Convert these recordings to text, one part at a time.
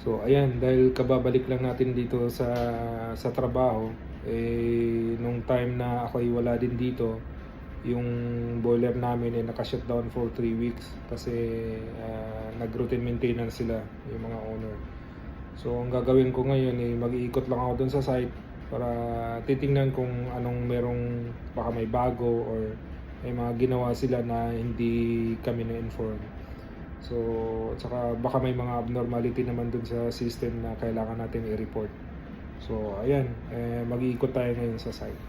So ayan, dahil kababalik lang natin dito sa trabaho, nung time na ako ay wala din dito, yung boiler namin ay naka-shutdown for 3 weeks kasi nag-routine maintenance sila, yung mga owner. So ang gagawin ko ngayon ay mag-iikot lang ako dun sa site para titingnan kung anong merong baka may bago or may mga ginawa sila na hindi kami na-inform. So, at saka baka may mga abnormality naman dun sa system na kailangan natin i-report. So, ayan, mag-iikot tayo ngayon sa site.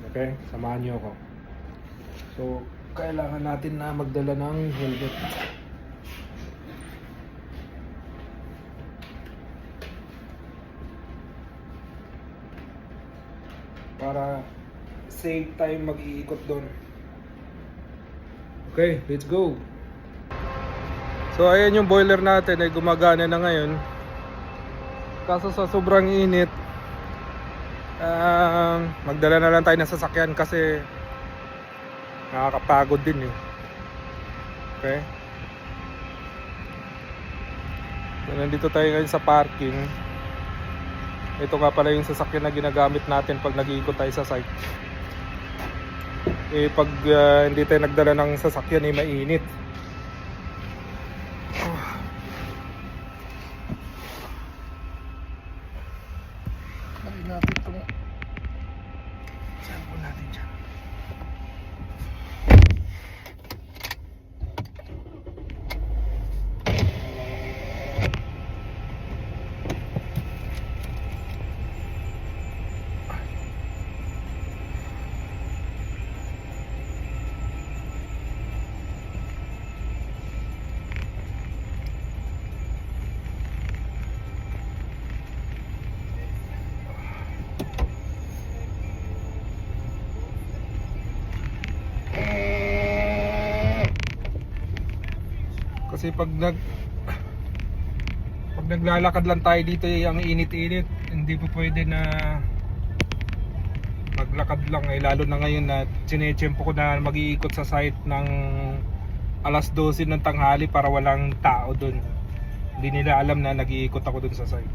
Okay? Samahan niyo ako. So, kailangan natin na magdala ng helmet. Para save time mag-iikot doon. Okay, let's go. So ayan yung boiler natin ay gumagana na ngayon. Kaso sa sobrang init, magdala na lang tayo ng sasakyan kasi nakakapagod din eh. Okay. So, nandito tayo ngayon sa parking. Ito nga pala yung sasakyan na ginagamit natin pag nag-iikot tayo sa site. Pag hindi tayo nagdala ng sasakyan ay mainit. Lagyan natin itong cellphone natin dyan. Kasi pag naglalakad lang tayo dito ang init-init, hindi po pwede na maglakad lang lalo na ngayon na sinetsyempo ko na mag-iikot sa site ng alas 12 ng tanghali para walang tao dun. Hindi nila alam na nag-iikot ako dun sa site.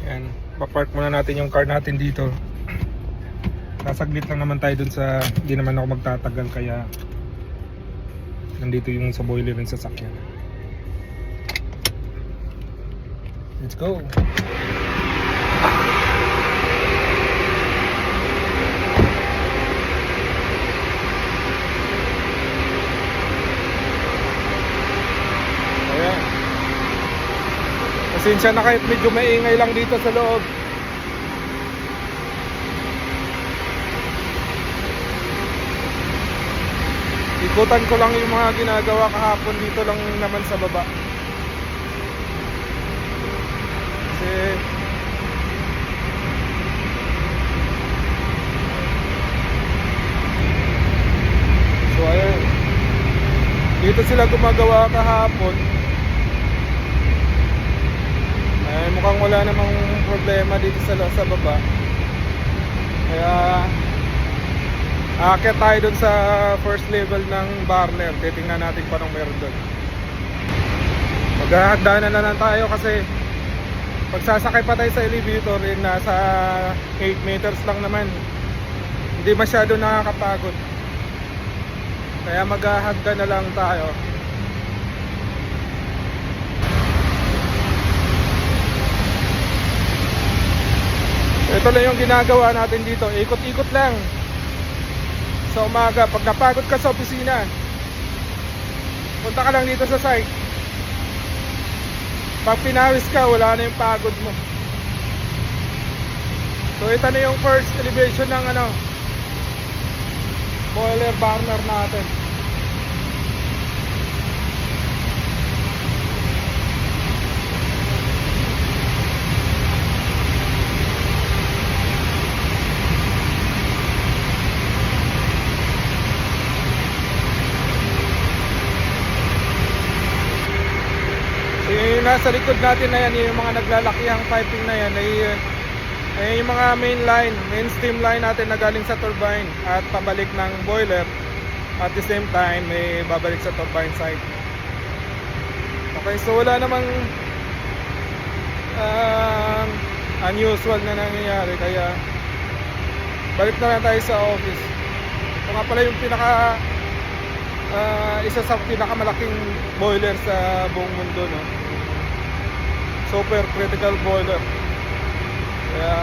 Yan, papark muna natin yung car natin dito. Sasaglit lang naman tayo dun sa, hindi naman ako magtatagal kaya nandito yung sa boiler ng sasakyan. Let's go. Ayan. Pasensya na kahit medyo maingay lang dito sa loob. Ikutan ko lang yung mga ginagawa kahapon dito lang naman sa baba. Kasi so ayan, dito sila gumagawa kahapon. Mukhang wala namang problema dito sa baba. Kaya aakyat tayo dun sa first level ng burner. Titingnan natin pa anong meron dun. Maghahagdanan na lang tayo kasi pagsasakay pa tayo sa elevator nasa 8 meters lang naman. Hindi masyado nakakapagod. Kaya maghahagdan na lang tayo. Ito lang yung ginagawa natin dito. Ikot-ikot lang sa umaga. Pag napagod ka sa opisina, punta ka lang dito sa site. Pag pinawis ka, wala na yung pagod mo. So ito na yung first elevation ng boiler burner natin. Yung nasa likod natin na yan, yung mga naglalakihang piping na yan ay Ayan yung mga main steam line natin na galing sa turbine at pabalik ng boiler. At the same time, may babalik sa turbine side. Okay, so wala namang unusual na nangyayari, kaya balik na lang tayo sa office. Ito nga pala yung isa sa pinakamalaking boiler sa buong mundo, no? Super critical boiler. Kaya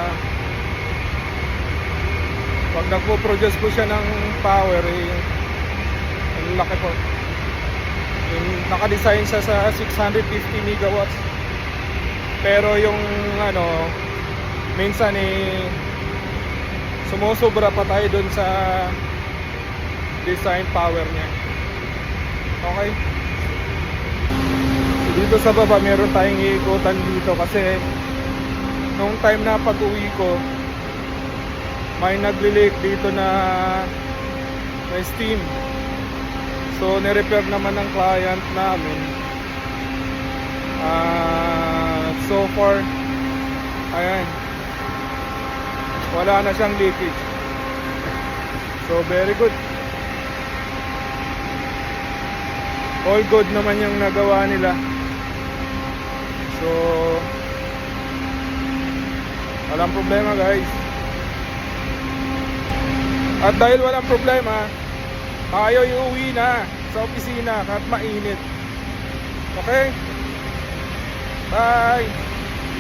pag nagpo-produce po siya ng power, ang laki po. Yung naka-design siya sa 650 megawatts. Pero yung minsan sumusobra pa tayo dun sa design power niya. Okay. Dito sa baba meron tayong iikutan dito kasi nung time na pag-uwi ko, may nagli-leak dito na may steam. So ni-repair naman ng client namin. So far, ayan, wala na siyang leakage. So very good. All good naman yung nagawa nila. So walang problema, guys. At dahil walang problema, tayo iuwi na sa opisina kahit mainit. Okay? Bye!